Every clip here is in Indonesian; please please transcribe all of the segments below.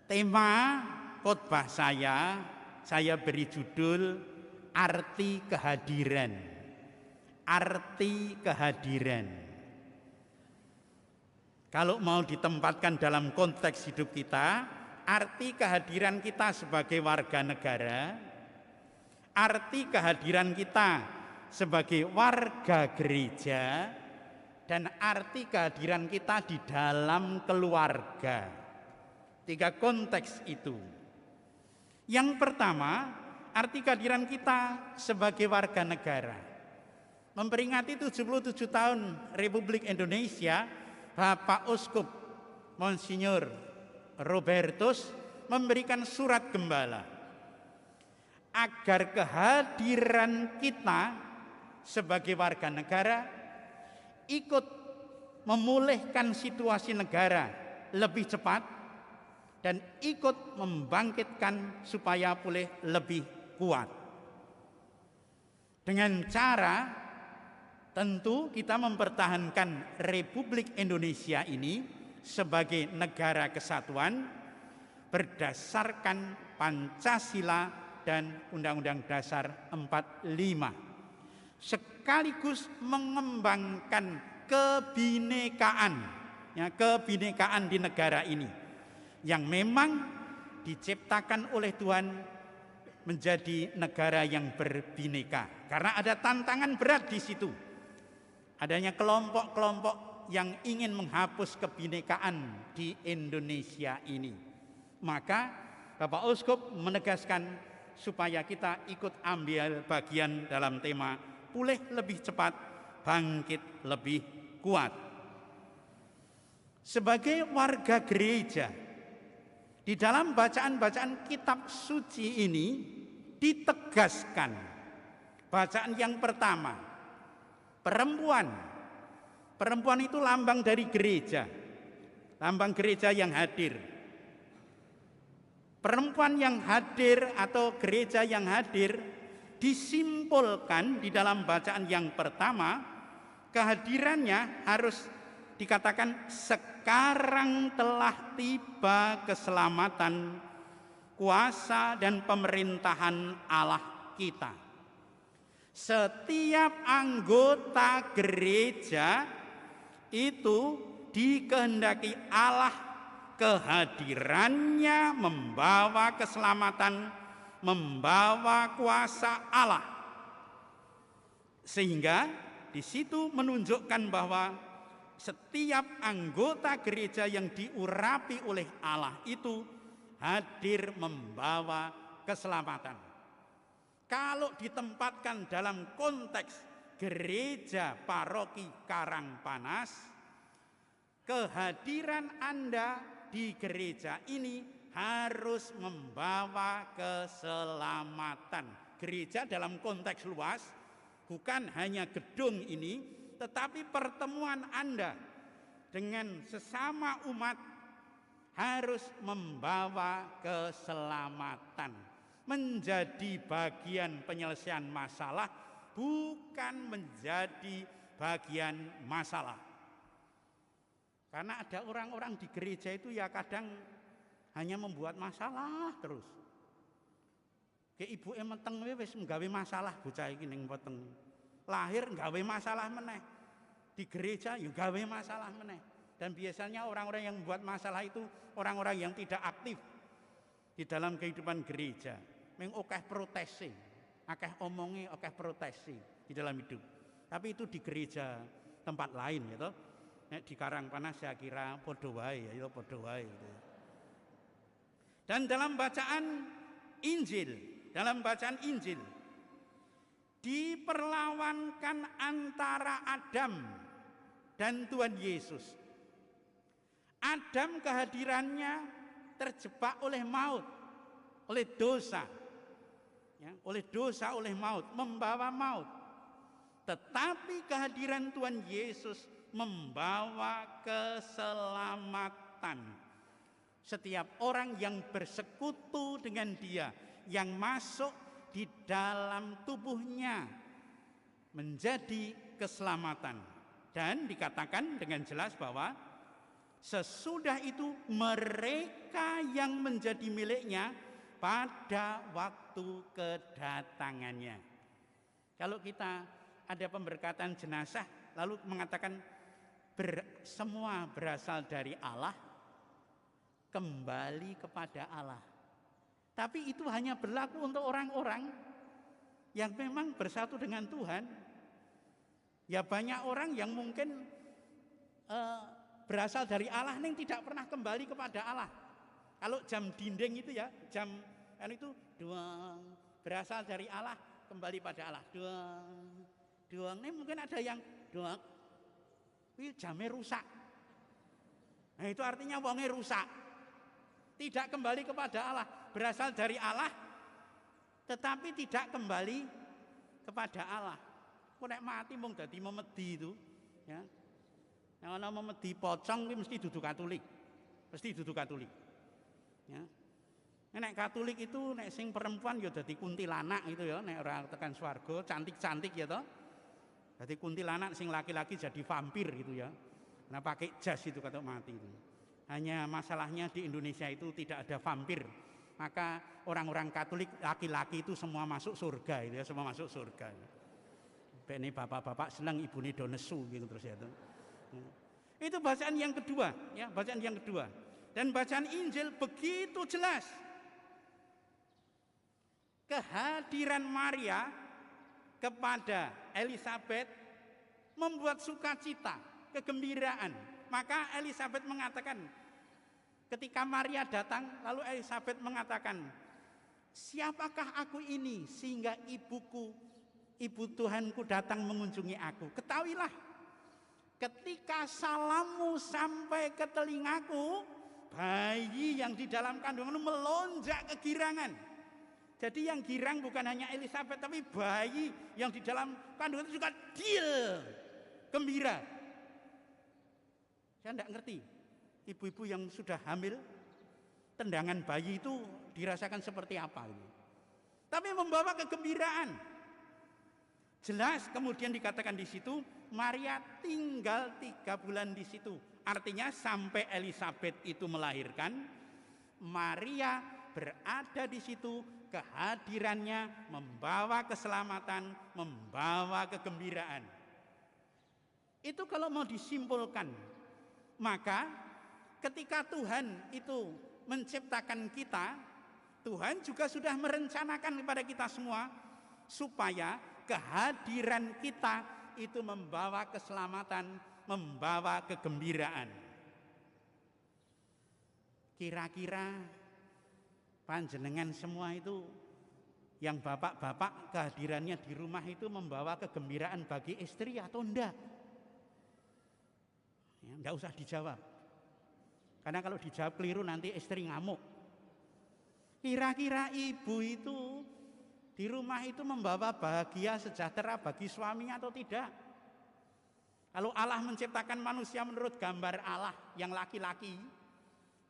Tema khotbah saya beri judul Arti Kehadiran. Arti kehadiran. Kalau mau ditempatkan dalam konteks hidup kita, arti kehadiran kita sebagai warga negara, arti kehadiran kita sebagai warga gereja, dan arti kehadiran kita di dalam keluarga. 3 konteks itu. Yang pertama, arti kehadiran kita sebagai warga negara. Memperingati 77 tahun Republik Indonesia, Bapak Uskup Monsinyur Robertus memberikan surat gembala agar kehadiran kita sebagai warga negara ikut memulihkan situasi negara lebih cepat dan ikut membangkitkan supaya pulih lebih kuat. Dengan cara tentu kita mempertahankan Republik Indonesia ini sebagai negara kesatuan berdasarkan Pancasila dan Undang-Undang Dasar 45. Sekaligus mengembangkan kebinekaan, kebinekaan di negara ini yang memang diciptakan oleh Tuhan menjadi negara yang berbineka. Karena ada tantangan berat di situ. Adanya kelompok-kelompok yang ingin menghapus kebinekaan di Indonesia ini. Maka Bapak Uskup menegaskan supaya kita ikut ambil bagian dalam tema pulih lebih cepat, bangkit lebih kuat. Sebagai warga gereja, di dalam bacaan-bacaan kitab suci ini ditegaskan. Bacaan yang pertama, perempuan. Perempuan itu lambang dari gereja. Lambang gereja yang hadir. Perempuan yang hadir atau gereja yang hadir disimpulkan di dalam bacaan yang pertama, kehadirannya harus dikatakan sekarang telah tiba keselamatan, kuasa dan pemerintahan Allah kita. Setiap anggota gereja itu dikehendaki Allah kehadirannya membawa keselamatan, membawa kuasa Allah. Sehingga di situ menunjukkan bahwa setiap anggota gereja yang diurapi oleh Allah itu hadir membawa keselamatan. Kalau ditempatkan dalam konteks gereja paroki Karangpanas, kehadiran Anda di gereja ini harus membawa keselamatan. Gereja dalam konteks luas bukan hanya gedung ini, tetapi pertemuan Anda dengan sesama umat harus membawa keselamatan, menjadi bagian penyelesaian masalah, bukan menjadi bagian masalah. Karena ada orang-orang di gereja itu ya kadang hanya membuat masalah terus. Ke ibu meteng wis nggawe masalah bocah iki ning weteng. Lahir nggawe masalah meneh. Di gereja ya gawe masalah meneh. Dan biasanya orang-orang yang membuat masalah itu orang-orang yang tidak aktif di dalam kehidupan gereja. Meng akeh protesi, akeh omongi, akeh protesi di dalam hidup. Tapi itu di gereja tempat lain gitu. Nek di Karangpanas saya kira padha wae ya, padha wae gitu. Dan dalam bacaan Injil diperlawankan antara Adam dan Tuhan Yesus. Adam kehadirannya terjebak oleh maut, oleh dosa, oleh maut, membawa maut. Tetapi kehadiran Tuhan Yesus membawa keselamatan. Setiap orang yang bersekutu dengan Dia, yang masuk di dalam tubuhnya menjadi keselamatan. Dan dikatakan dengan jelas bahwa Sesudah itu mereka yang menjadi miliknya pada waktu kedatangannya. Kalau kita ada pemberkatan jenazah lalu mengatakan semua berasal dari Allah, kembali kepada Allah. Tapi itu hanya berlaku untuk orang-orang yang memang bersatu dengan Tuhan. Ya banyak orang yang mungkin berasal dari Allah yang tidak pernah kembali kepada Allah. Kalau jam dinding itu ya, jam kan itu doang berasal dari Allah kembali pada Allah. Doang ini mungkin ada yang doang. Wih, jamnya rusak. Nah itu artinya wongnya rusak. Tidak kembali kepada Allah, berasal dari Allah tetapi tidak kembali kepada Allah. Kok nek mati mung dadi memedi itu, ya. Yang ana memedi pocong kuwi mesti dudu Katolik. Mesti dudu Katolik. Ya. Nek Katolik itu nek sing perempuan ya dadi kuntilanak gitu ya, nek ora tekan swarga, cantik-cantik ya toh. Dadi kuntilanak, sing laki-laki jadi vampir gitu ya. Nah pakai jas itu kata mati itu. Hanya masalahnya di Indonesia itu tidak ada vampir. Maka orang-orang Katolik laki-laki itu semua masuk surga itu ya, semua masuk surga. Bene bapak-bapak senang ibune do nesu gitu terus ya. Itu bacaan yang kedua, ya, bacaan yang kedua. Dan bacaan Injil begitu jelas. Kehadiran Maria kepada Elizabeth membuat sukacita, kegembiraan. Maka Elizabeth mengatakan, ketika Maria datang, lalu Elizabeth mengatakan, siapakah aku ini sehingga ibu Tuhanku datang mengunjungi aku? Ketahuilah, ketika salammu sampai ke telingaku, bayi yang di dalam kandunganmu melonjak kegirangan. Jadi yang girang bukan hanya Elizabeth, tapi bayi yang di dalam kandungan itu juga gembira. Saya tidak ngerti, ibu-ibu yang sudah hamil, tendangan bayi itu dirasakan seperti apa ini. Tapi membawa kegembiraan. Jelas kemudian dikatakan di situ, Maria tinggal 3 bulan di situ. Artinya sampai Elizabeth itu melahirkan, Maria berada di situ, kehadirannya membawa keselamatan, membawa kegembiraan. Itu kalau mau disimpulkan, maka ketika Tuhan itu menciptakan kita, Tuhan juga sudah merencanakan kepada kita semua supaya kehadiran kita itu membawa keselamatan, membawa kegembiraan. Kira-kira panjenengan semua itu yang bapak-bapak kehadirannya di rumah itu membawa kegembiraan bagi istri atau enggak? Ya, enggak usah dijawab. Karena kalau dijawab keliru nanti istri ngamuk. Kira-kira ibu itu di rumah itu membawa bahagia sejahtera bagi suaminya atau tidak? Kalau Allah menciptakan manusia menurut gambar Allah yang laki-laki,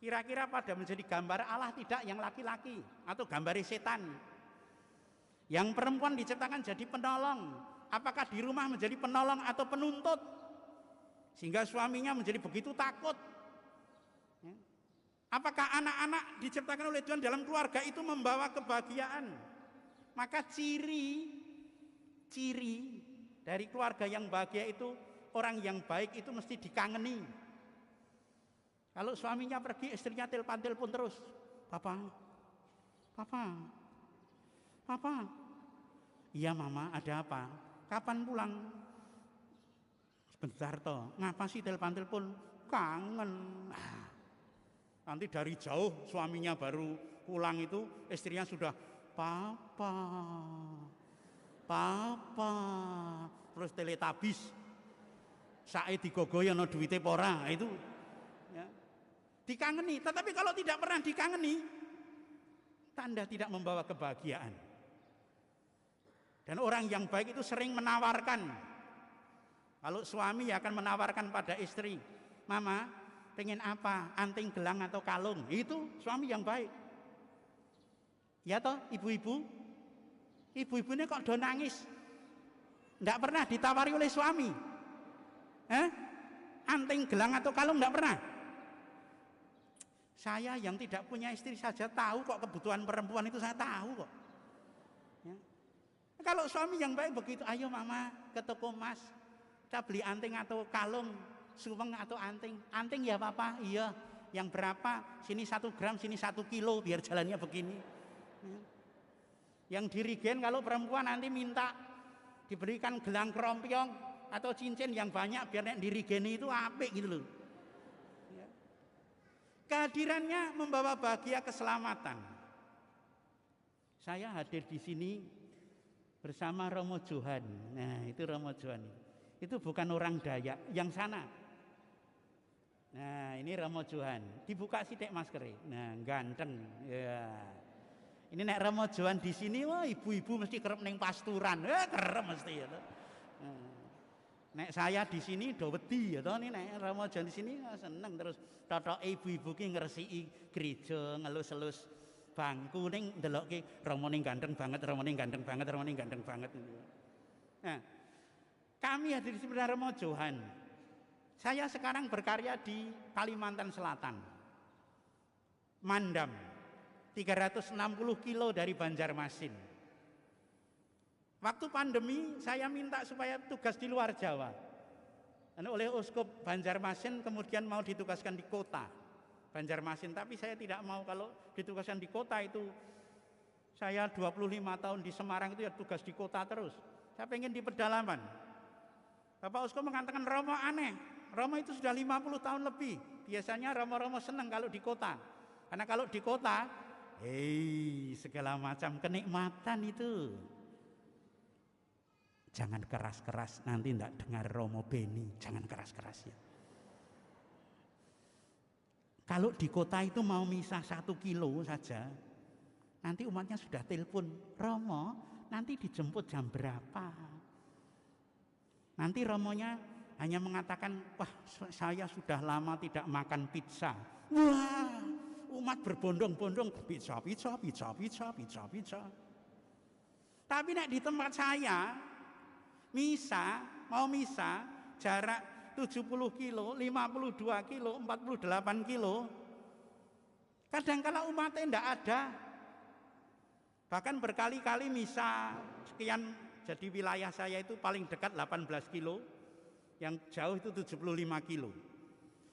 kira-kira pada menjadi gambar Allah tidak yang laki-laki atau gambar setan? Yang perempuan diciptakan jadi penolong, apakah di rumah menjadi penolong atau penuntut? Sehingga suaminya menjadi begitu takut. Apakah anak-anak diciptakan oleh Tuhan dalam keluarga itu membawa kebahagiaan? Maka ciri dari keluarga yang bahagia itu, orang yang baik itu mesti dikangeni. Kalau suaminya pergi, istrinya telepon terus, Papa, iya Mama, ada apa? Kapan pulang? Sebentar toh, ngapa sih telepon? Kangen. Nanti dari jauh suaminya baru pulang itu, istrinya sudah, Papa, terus teletabis, sae digogoy ana duwite pora, itu ya. Dikangeni. Tetapi kalau tidak pernah dikangeni, tanda tidak membawa kebahagiaan. Dan orang yang baik itu sering menawarkan. Kalau suami akan menawarkan pada istri, Mama, pengen apa? Anting, gelang atau kalung? Itu suami yang baik. Ya toh, ibu-ibu? Ibu-ibunya kok do nangis? Tidak pernah ditawari oleh suami. Anting, gelang atau kalung tidak pernah. Saya yang tidak punya istri saja tahu kok kebutuhan perempuan itu, saya tahu kok. Ya. Kalau suami yang baik begitu, ayo mama ke toko emas, kita beli anting atau kalung, suweng atau anting. Anting ya papa, iya. Yang berapa? Sini 1 gram, sini 1 kilo, biar jalannya begini. Ya. Yang dirigen kalau perempuan nanti minta diberikan gelang kerompiong atau cincin yang banyak biar nek dirigeni itu apik gitu loh. Ya. Kehadirannya membawa bahagia keselamatan. Saya hadir di sini bersama Romo Johan. Nah, itu Romo Johan. Itu bukan orang Dayak, yang sana. Nah, ini Romo Johan. Dibuka sithik maskernya. Nah, ganteng. Ya. Ini nek Romo Johan di sini, wah ibu-ibu mesti kerep ning pasturan. Kerep mesti ya. Nek saya di sini do wedi ya toh, nek Romo Johan di sini seneng terus totoke ibu-ibu ki ngresiki gereja, ngelus-elus bangku ning ndelokke Romo ning ganteng banget, Romo ning ganteng banget, Romo ning ganteng banget. Nah, kami hadir di sini Romo Johan. Saya sekarang berkarya di Kalimantan Selatan, Mandam, 360 kilo dari Banjarmasin. Waktu pandemi saya minta supaya tugas di luar Jawa. Dan oleh Uskup Banjarmasin kemudian mau ditugaskan di kota Banjarmasin. Tapi saya tidak mau, kalau ditugaskan di kota itu, saya 25 tahun di Semarang itu ya tugas di kota terus. Saya pengen di pedalaman. Bapak Uskup mengatakan Romo aneh. Romo itu sudah 50 tahun lebih. Biasanya Romo-Romo senang kalau di kota. Karena kalau di kota, segala macam kenikmatan itu. Jangan keras-keras, nanti tidak dengar Romo Beni. Jangan keras-keras ya. Kalau di kota itu mau misah 1 kilo saja, nanti umatnya sudah telepon, Romo nanti dijemput jam berapa. Nanti Romonya hanya mengatakan, wah saya sudah lama tidak makan pizza. Wah, umat berbondong-bondong pizza. Tapi nek di tempat saya, mau misa jarak 70 kilo, 52 kilo, 48 kilo. Kadang-kala umatnya tidak ada. Bahkan berkali-kali misa sekian, jadi wilayah saya itu paling dekat 18 kilo. Yang jauh itu 75 kilo.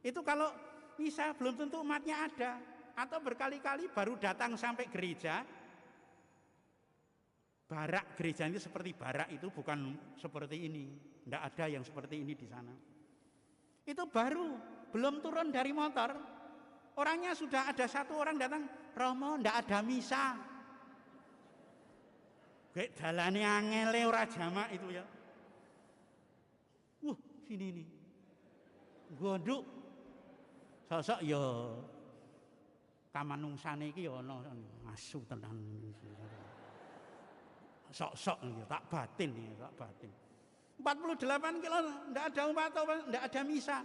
Itu kalau misa belum tentu umatnya ada. Atau berkali-kali baru datang sampai gereja. Barak gereja itu seperti barak itu, bukan seperti ini. Tidak ada yang seperti ini di sana. Itu baru, belum turun dari motor. Orangnya sudah ada 1 orang datang, Romo tidak ada misa. Kayak dalane angele ora jamak itu ya. Sini nih, gonduk, sosok ya kamanungsane iki ya ana asu tenan. Sok-sok tak batin ya, tak batin. 48 kilo ndak ada umat, ndak ada misa.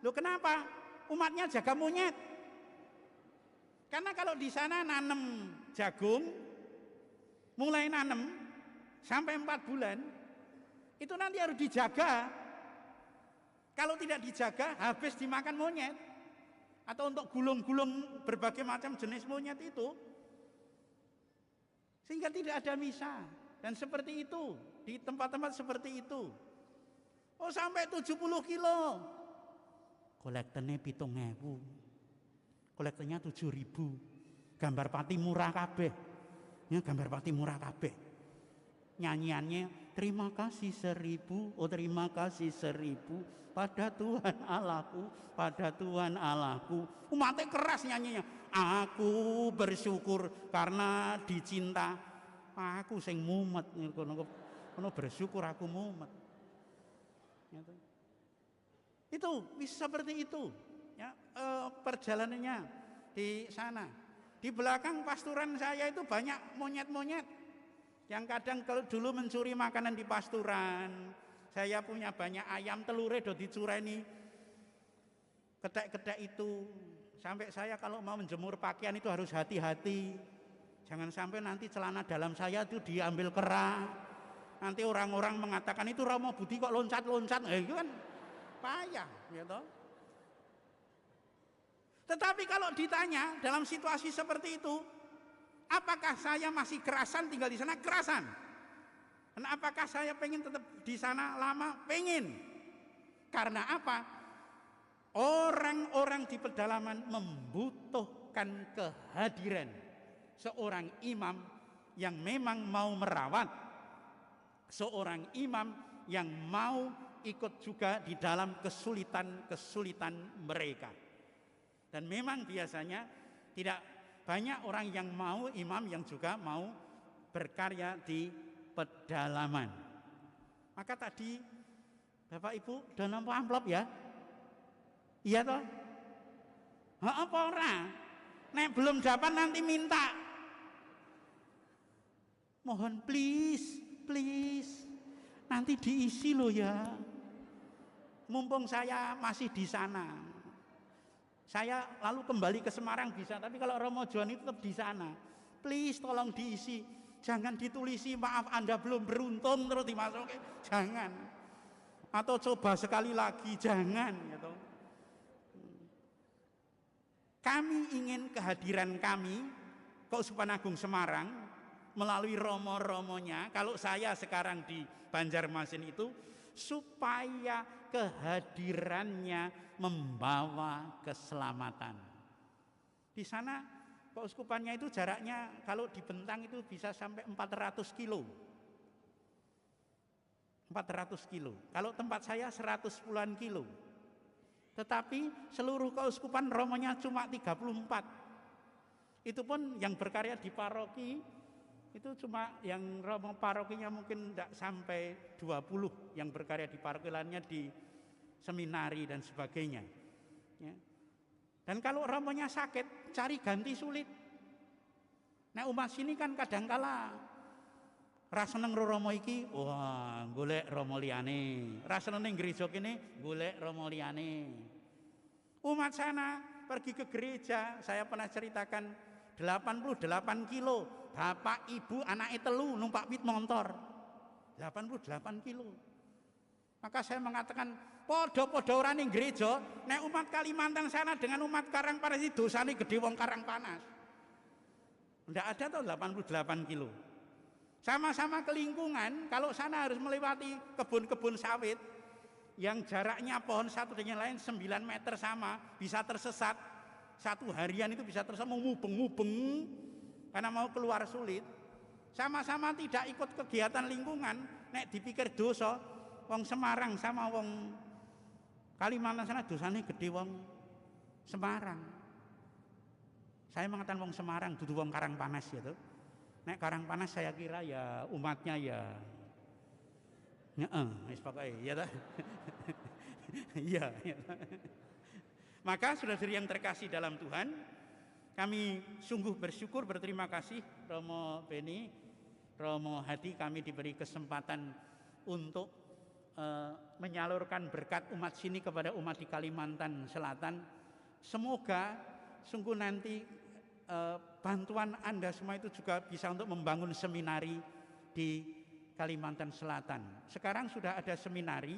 Loh kenapa? Umatnya jaga monyet. Karena kalau di sana nanam jagung, mulai nanam sampai 4 bulan, itu nanti harus dijaga. Kalau tidak dijaga, habis dimakan monyet. Atau untuk gulung-gulung berbagai macam jenis monyet itu. Sehingga tidak ada misa. Dan seperti itu, di tempat-tempat seperti itu. Oh sampai 70 kilo. Kolektornya 7.000. Kolektornya 7.000. Gambar pati murah kabeh. Ya, gambar pati murah kabeh. Nyanyiannya, terima kasih 1.000, oh terima kasih 1.000. Pada Tuhan Allahku, pada Tuhan Allahku. Umatnya keras nyanyinya. Aku bersyukur karena dicinta. Aku sing mumet. Kono bersyukur aku mumet. Itu bisa seperti itu. Ya, perjalanannya di sana. Di belakang pasturan saya itu banyak monyet-monyet. Yang kadang kalau dulu mencuri makanan di pasturan. Saya punya banyak ayam, telurnya do dicureni kedek-kedek itu. Sampai saya kalau mau menjemur pakaian itu harus hati-hati. Jangan sampai nanti celana dalam saya itu diambil kera. Nanti orang-orang mengatakan itu Romo Budi kok loncat-loncat. Itu kan payah, gitu. Tetapi kalau ditanya dalam situasi seperti itu, apakah saya masih kerasan tinggal di sana? Kerasan. Dan apakah saya pengen tetap di sana lama? Pengen. Karena apa? Orang-orang di pedalaman membutuhkan kehadiran seorang imam yang memang mau merawat, seorang imam yang mau ikut juga di dalam kesulitan-kesulitan mereka. Dan memang biasanya tidak banyak orang yang mau imam yang juga mau berkarya di pedalaman. Maka tadi Bapak Ibu udah nampak amplop ya? Iya toh? Apa orang? Nek belum dapat nanti minta. Mohon please, please. Nanti diisi loh ya. Mumpung saya masih di sana. Saya lalu kembali ke Semarang bisa, tapi kalau Romo Joni tetap di sana. Please tolong diisi. Jangan ditulisi maaf Anda belum beruntung terus dimasukin. Jangan. Atau coba sekali lagi, jangan gitu. Kami ingin kehadiran kami Keuskupan Agung Semarang melalui romo-romonya, kalau saya sekarang di Banjarmasin itu, supaya kehadirannya membawa keselamatan. Di sana keuskupannya itu jaraknya kalau dibentang itu bisa sampai 400 kilo. 400 kilo. Kalau tempat saya 110-an kilo. Tetapi seluruh keuskupan romonya cuma 34. Itu pun yang berkarya di paroki itu cuma yang romo parokinya mungkin tidak sampai 20 yang berkarya di paroki lainnya di seminari dan sebagainya. Ya. Dan kalau romonya sakit, cari ganti sulit. Nah umat sini kan kadangkala rasa seneng romo iki, wah golek romo liyane. Rasa seneng gereja kene, golek romo liyane. Umat sana pergi ke gereja, saya pernah ceritakan 88 kilo. Bapak, ibu, anaknya telu numpak pit motor. 88 kilo. Maka saya mengatakan, podo-podo orang ning gereja, nek umat Kalimantan sana dengan umat Karangpanas itu dosane gede wong Karangpanas. Ndak ada tuh 88 kilo. Sama-sama ke lingkungan, kalau sana harus melewati kebun-kebun sawit yang jaraknya pohon satu dengan lain 9 meter sama, bisa tersesat. Satu harian itu bisa tersesat, mau mubeng-mubeng karena mau keluar sulit. Sama-sama tidak ikut kegiatan lingkungan, nek dipikir dosa, wong Semarang sama wong Kalimantan sana dosanya gede wong Semarang. Saya mengatakan wong Semarang, dudu wong Karangpanas gitu. Nek Karangpanas saya kira ya umatnya ya wis pokoke ya ta. Iya. Maka saudara yang terkasih dalam Tuhan, kami sungguh bersyukur, berterima kasih Romo Beni, Romo Hadi, kami diberi kesempatan untuk menyalurkan berkat umat sini kepada umat di Kalimantan Selatan. Semoga sungguh nanti bantuan Anda semua itu juga bisa untuk membangun seminari di Kalimantan Selatan. Sekarang sudah ada seminari,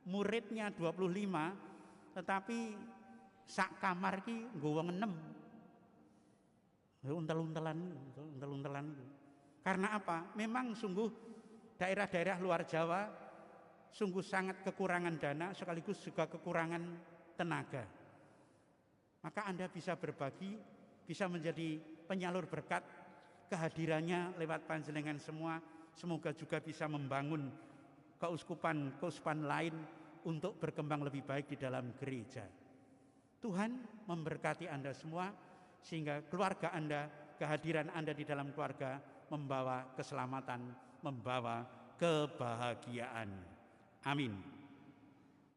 muridnya 25, tetapi sak kamar ki nggo wong 6. Untel-untelan. Karena apa? Memang sungguh daerah-daerah luar Jawa sungguh sangat kekurangan dana sekaligus juga kekurangan tenaga. Maka Anda bisa berbagi, bisa menjadi penyalur berkat, kehadirannya lewat panjenengan semua, semoga juga bisa membangun keuskupan lain untuk berkembang lebih baik di dalam gereja. Tuhan memberkati Anda semua sehingga keluarga Anda, kehadiran Anda di dalam keluarga membawa keselamatan, membawa kebahagiaan. Amin.